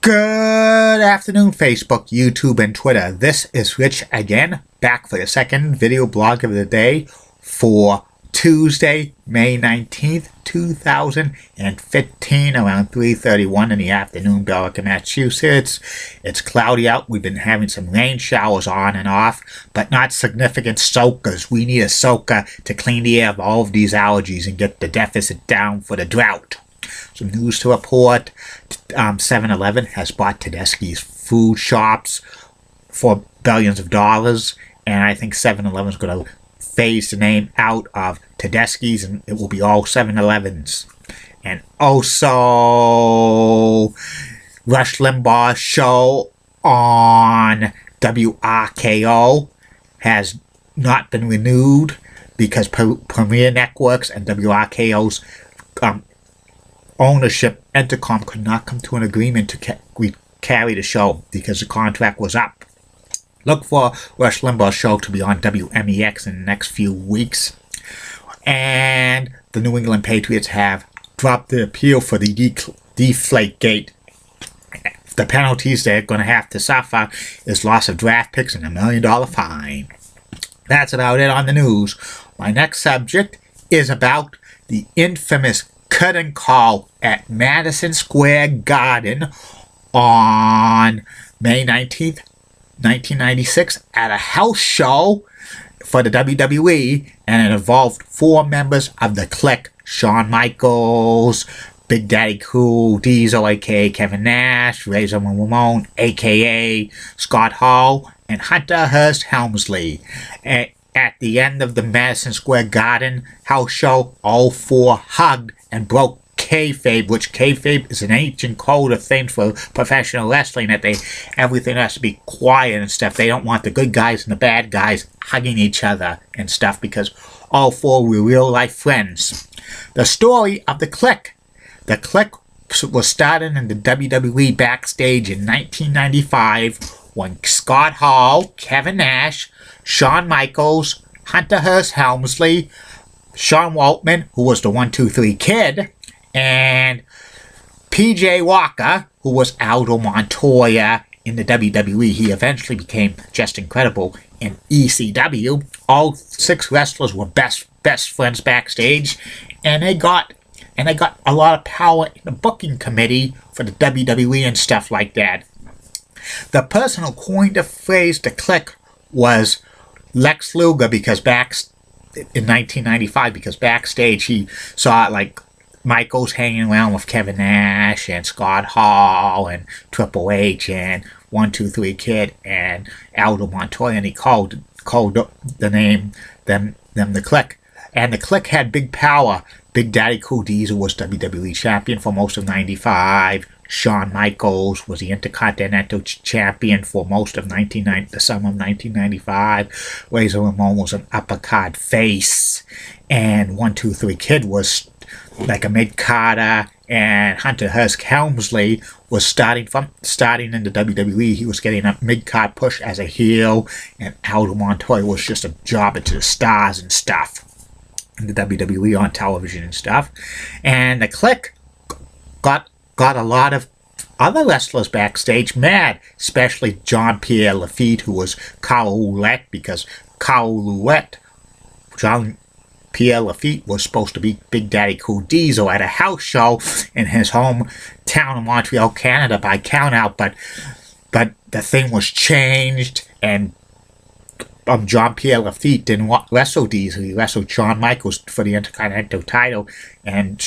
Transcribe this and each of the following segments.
Good afternoon, Facebook, YouTube, and Twitter. This is Rich again, back for the second video blog of the day for Tuesday, May 19th, 2015, around 3:31 in the afternoon, Belleville, Massachusetts. It's cloudy out. We've been having some rain showers on and off, but not significant soakers. We need a soaker to clean the air of all of these allergies and get the deficit down for the drought. Some news to report. 7-Eleven has bought Tedeschi's food shops for billions of dollars, and I think 7-Eleven is going to phase the name out of Tedeschi's, and it will be all 7-Elevens. And also, Rush Limbaugh's show on WRKO has not been renewed because Premier Networks and WRKO's ownership, Entercom, could not come to an agreement to carry the show because the contract was up. Look for Rush Limbaugh's show to be on WMEX in the next few weeks. And the New England Patriots have dropped the appeal for the Deflategate. The penalties they're going to have to suffer is loss of draft picks and $1 million fine. That's about it on the news. My next subject is about the infamous curtain call at Madison Square Garden on May 19th, 1996 at a house show for the WWE, and it involved 4 members of the kliq: Shawn Michaels, Big Daddy Cool, Diesel aka Kevin Nash, Razor Ramon aka Scott Hall, and Hunter Hearst Helmsley. At the end of the Madison Square Garden house show, all 4 hugged and broke kayfabe, which kayfabe is an ancient code of things for professional wrestling, that everything has to be quiet and stuff. They don't want the good guys and the bad guys hugging each other and stuff because all 4 were real life friends. The story of the kliq. The kliq was started in the WWE backstage in 1995 when Scott Hall, Kevin Nash, Shawn Michaels, Hunter Hearst Helmsley, Sean Waltman, who was the 1-2-3 Kid, and PJ Walker, who was Aldo Montoya in the WWE. He eventually became just incredible in ECW. All 6 wrestlers were best friends backstage, and they got a lot of power in the booking committee for the WWE and stuff like that. The person who coined the phrase the kliq was Lex Luger, because in 1995, because backstage he saw like Michaels hanging around with Kevin Nash and Scott Hall and Triple H and 1-2-3 Kid and Aldo Montoya, and he called the name them the kliq. And the kliq had big power. Big Daddy Cool Diesel was WWE champion for most of '95. Shawn Michaels was the Intercontinental Champion for most of the summer of 1995. Razor Ramon was an uppercard face, and 1-2-3 Kid was like a mid-carder, and Hunter Hearst Helmsley was starting in the WWE. He was getting a mid-card push as a heel, and Aldo Montoya was just a jobber to the stars and stuff in the WWE on television and stuff. And the kliq got a lot of other wrestlers backstage mad, especially Jean-Pierre Lafitte, who was Carl Ouellet, because Jean-Pierre Lafitte was supposed to be Big Daddy Cool Diesel at a house show in his hometown of Montreal, Canada by countout, but the thing was changed, and Jean-Pierre Lafitte didn't wrestle Diesel. He wrestled Shawn Michaels for the Intercontinental title, and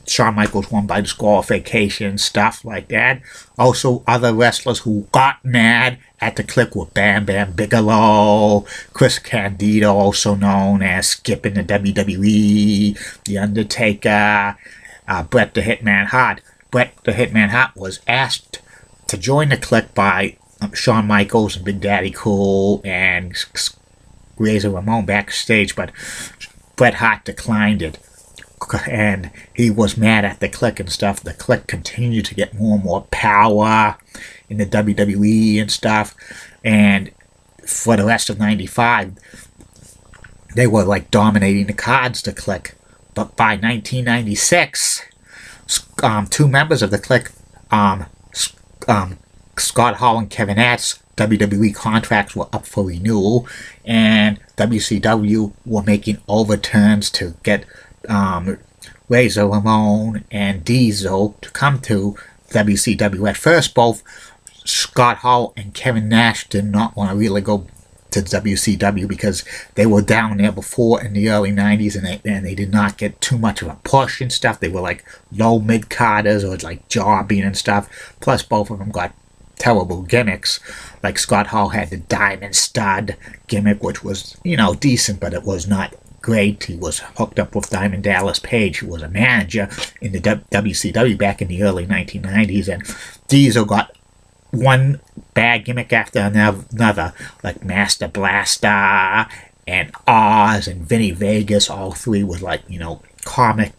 Shawn Michaels won by disqualification, stuff like that. Also, other wrestlers who got mad at the kliq were Bam Bam Bigelow, Chris Candido, also known as Skip in the WWE, The Undertaker, Bret the Hitman Hart. Bret the Hitman Hart was asked to join the kliq by Shawn Michaels and Big Daddy Cool and Razor Ramon backstage, but Bret Hart declined it. And he was mad at the kliq and stuff. The kliq continued to get more and more power in the WWE and stuff. And for the rest of '95, they were like dominating the cards, the kliq. But by 1996, 2 members of the kliq Scott Hall and Kevin Nash WWE contracts were up for renewal, and WCW were making overturns to get Razor Ramon and Diesel to come to WCW. At first, both Scott Hall and Kevin Nash did not want to really go to WCW because they were down there before in the early 90s, and they did not get too much of a push and stuff. They were like low mid-carders or like jobbing and stuff. Plus, both of them got terrible gimmicks. Like Scott Hall had the Diamond Stud gimmick, which was, decent, but it was not great. He was hooked up with Diamond Dallas Page, who was a manager in the WCW back in the early 1990s, and Diesel got one bad gimmick after another, like Master Blaster and Oz and Vinny Vegas. All three was like, comic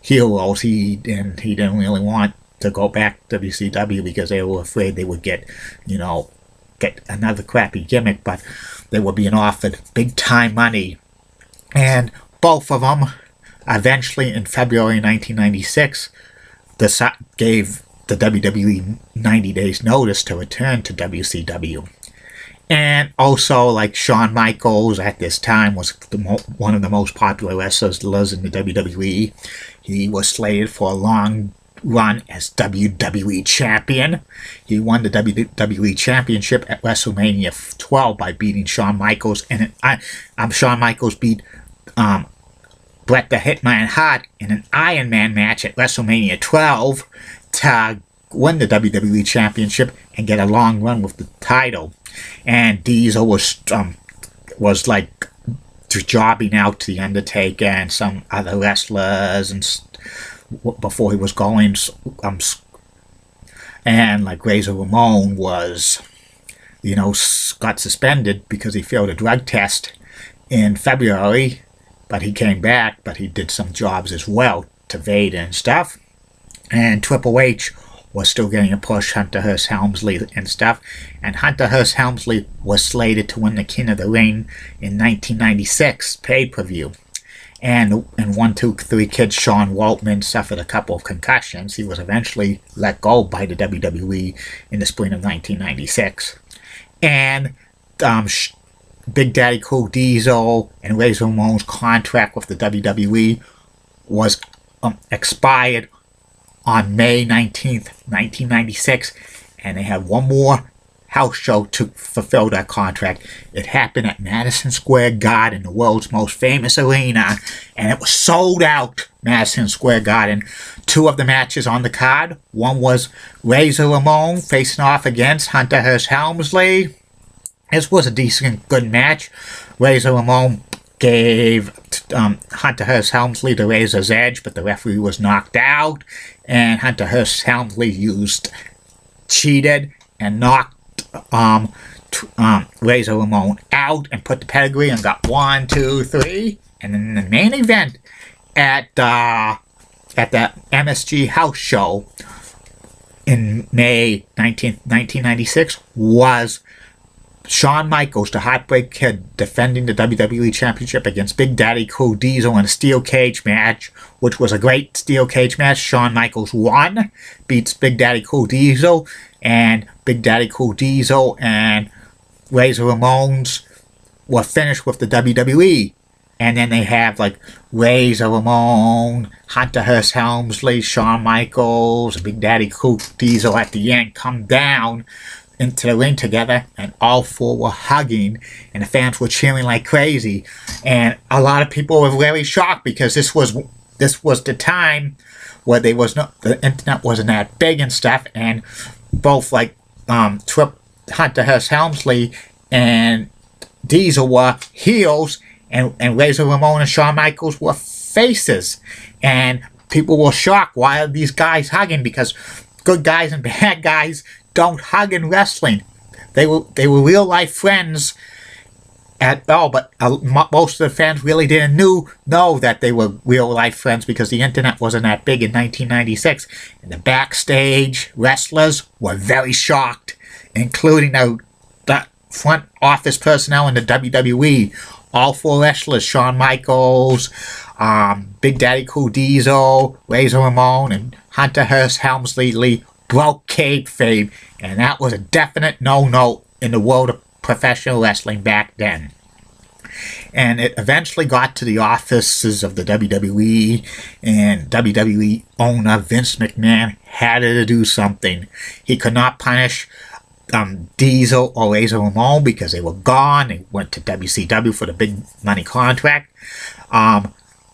heroes. He didn't really want to go back to WCW because they were afraid they would get another crappy gimmick, but they were being offered big time money. And both of them eventually in February 1996 gave the WWE 90 days notice to return to WCW. And also, like Shawn Michaels at this time was one of the most popular wrestlers in the WWE. He was slated for a long run as WWE Champion. He won the WWE Championship at WrestleMania 12 by beating Shawn Michaels, and Shawn Michaels beat Bret the Hitman Hart in an Iron Man match at WrestleMania 12 to win the WWE Championship and get a long run with the title. And Diesel was like jobbing out to The Undertaker and some other wrestlers and before he was going, and like Razor Ramon was, got suspended because he failed a drug test in February, but he came back, but he did some jobs as well to Vader and stuff. And Triple H was still getting a push, Hunter Hearst Helmsley and stuff, and Hunter Hearst Helmsley was slated to win the King of the Ring in 1996 pay-per-view. And in 1, 2, 3 Kids, Sean Waltman suffered a couple of concussions. He was eventually let go by the WWE in the spring of 1996. And Big Daddy Cool Diesel and Razor Ramon's contract with the WWE was expired on May 19th, 1996, and they had one more house show to fulfill that contract. It happened at Madison Square Garden, the world's most famous arena, and it was sold out. Madison Square Garden. 2 of the matches on the card. One was Razor Ramon facing off against Hunter Hearst Helmsley. This was a decent, good match. Razor Ramon gave Hunter Hearst Helmsley the Razor's Edge, but the referee was knocked out, and Hunter Hearst Helmsley cheated and knocked Razor Ramon out and put the pedigree and got 1, 2, 3. And then the main event at the MSG house show in May 19th, 1996 was Shawn Michaels, the Heartbreak Kid, defending the WWE Championship against Big Daddy Cool Diesel in a steel cage match, which was a great steel cage match. Shawn Michaels won, beats Big Daddy Cool Diesel, and Big Daddy Cool Diesel and Razor Ramones were finished with the WWE. And then they have like Razor Ramon, Hunter Hearst Helmsley, Shawn Michaels, Big Daddy Cool Diesel at the end come down into the ring together, and all 4 were hugging, and the fans were cheering like crazy. And a lot of people were very shocked because this was the time where the internet wasn't that big and stuff, and both like Hunter Hearst Helmsley and Diesel were heels, and Razor Ramon and Shawn Michaels were faces, and people were shocked. Why are these guys hugging? Because good guys and bad guys don't hug in wrestling. They were real life friends at all, but most of the fans really didn't know that they were real life friends because the internet wasn't that big in 1996. And the backstage wrestlers were very shocked, including the front office personnel in the WWE. All 4 wrestlers, Shawn Michaels, Big Daddy Cool Diesel, Razor Ramon, and Hunter Hearst Helmsley, broke kayfabe, and that was a definite no-no in the world of professional wrestling back then. And it eventually got to the offices of the WWE, and WWE owner Vince McMahon had to do something. He could not punish Diesel or Razor Ramon because they were gone. They went to WCW for the big money contract.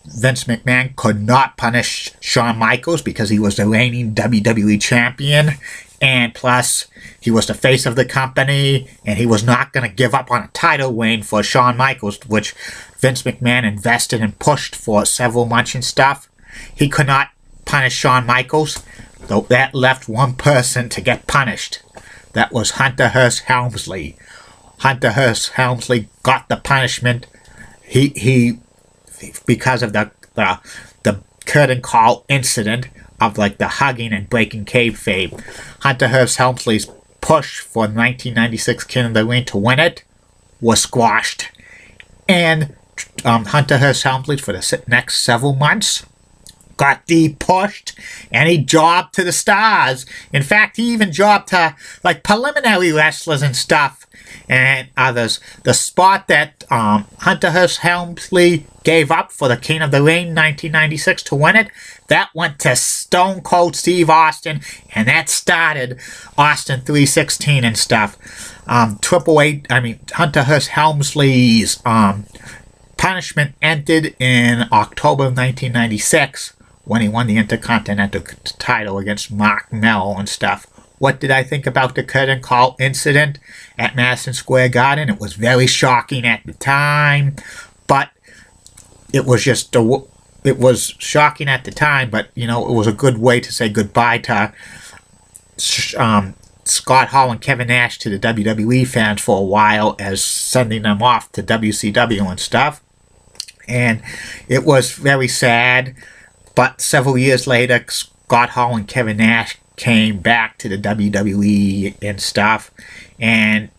Vince McMahon could not punish Shawn Michaels because he was the reigning WWE champion, and plus he was the face of the company, and he was not going to give up on a title reign for Shawn Michaels, which Vince McMahon invested and pushed for several months and stuff. He could not punish Shawn Michaels, though that left one person to get punished. That was Hunter Hearst Helmsley. Hunter Hearst Helmsley got the punishment. He because of the curtain call incident of like the hugging and breaking kayfabe. Hunter Hearst Helmsley's push for 1996 King of the Ring to win it was squashed, and Hunter Hearst Helmsley for the next several months got depushed, and he jobbed to the stars. In fact, he even jobbed to like preliminary wrestlers and stuff and others. The spot that Hunter Hearst Helmsley gave up for the King of the Ring 1996 to win it, that went to Stone Cold Steve Austin, and that started Austin 316 and stuff. Hunter Hearst Helmsley's punishment ended in October of 1996 when he won the Intercontinental title against Mark Mello and stuff. What did I think about the curtain call incident at Madison Square Garden? It was very shocking at the time, but it was just it was shocking at the time, but you know, it was a good way to say goodbye to Scott Hall and Kevin Nash to the WWE fans for a while, as sending them off to WCW and stuff. And it was very sad, but several years later, Scott Hall and Kevin Nash came back to the WWE and stuff, and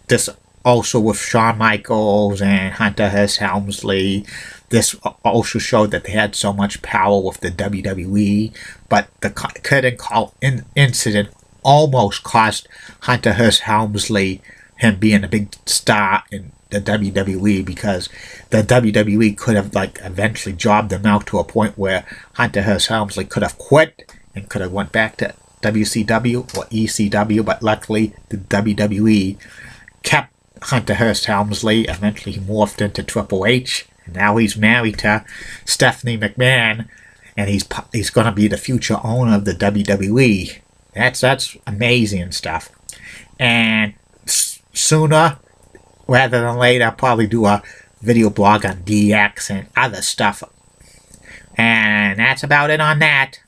this also with Shawn Michaels and Hunter Hearst Helmsley. This also showed that they had so much power with the WWE, but the curtain call incident almost cost Hunter Hearst Helmsley him being a big star in the WWE, because the WWE could have like eventually jobbed him out to a point where Hunter Hearst Helmsley could have quit and could have went back to WCW or ECW, but luckily the WWE kept Hunter Hearst Helmsley. Eventually he morphed into Triple H, and now he's married to Stephanie McMahon, and he's going to be the future owner of the WWE. That's amazing and stuff. And sooner rather than later, I'll probably do a video blog on DX and other stuff. And that's about it on that.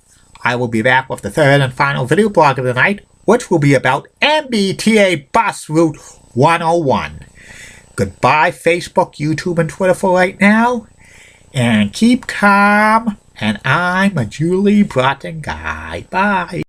I will be back with the third and final video blog of the night, which will be about MBTA Bus Route 101. Goodbye, Facebook, YouTube, and Twitter for right now. And keep calm. And I'm a Julie Broughton guy. Bye.